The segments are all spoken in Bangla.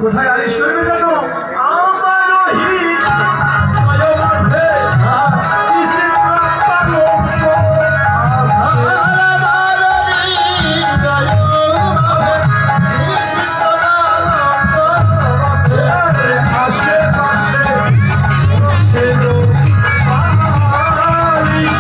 কোথায় আলিশ করবে জানো? আমারও হৃদয় মাঝে বিচিত্র পালঙ্ক। আশেপাশে রসেরও বালিশ।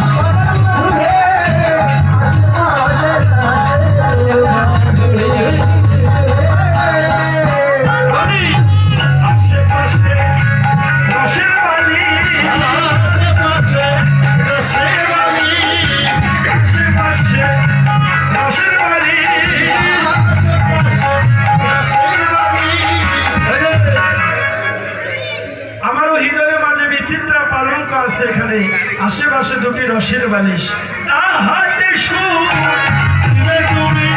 আমারও হৃদয়ের মাঝে বিচিত্র পালঙ্ক আছে, এখানে আশেপাশে দুটি রসের বালিশ। তাহাতে শুনবে তুমি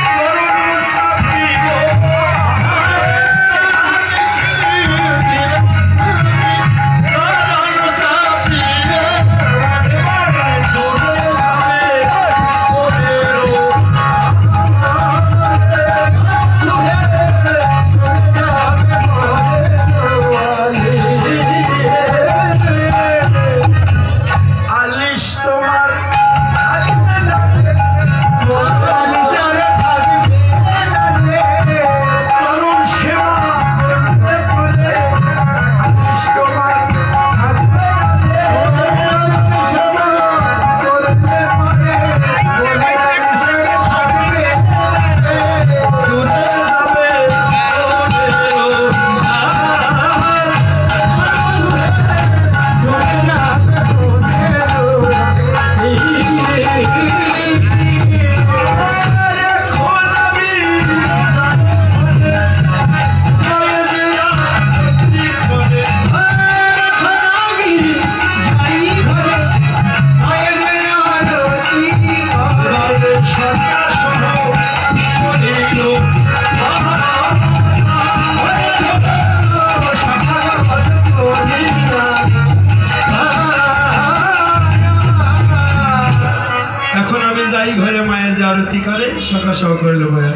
চরণ চাপিব, চরণ চাপিব, এবারে দূরে যাবে ওদেরও আলিশ তোমার থাকবে না, চরণ সেবা করতে পারে। আলিশ তোমার থাকবে দূরে যাবে ওদেরও এখন আমি সরকার সহ দিল এখন আমি যাই ঘরে মায়ের যে আরতি করে সকাল সহ করলে মায়া।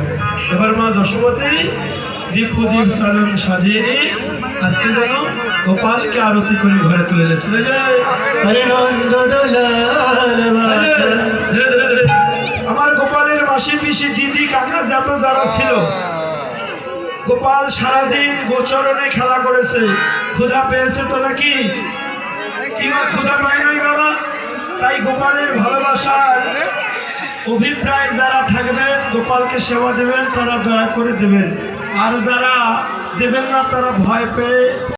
এবার মা যশোবতী দীপ প্রদীপ সালন সাজিয়ে নিয়ে আজকে যেন গোপালকে আরতি করে ঘরে তুলে নিয়ে চলে যায়। ধীরে ধীরে ধীরে আমার গোপালের মাসি পিসি দিদি কাকা জ্যাঠা যারা ছিল, গোপাল সারাদিন গোচরণে খেলা করেছে। ক্ষুধা পেয়েছে তো নাকি? কিংবা ক্ষুধা পায় নাই বাবা? তাই গোপালের ভালোবাসার অভিপ্রায় যারা থাকবেন, গোপালকে সেবা দেবেন, তারা দয়া করে দেবেন, আর যারা দেবেন না তারা ভয় পেয়ে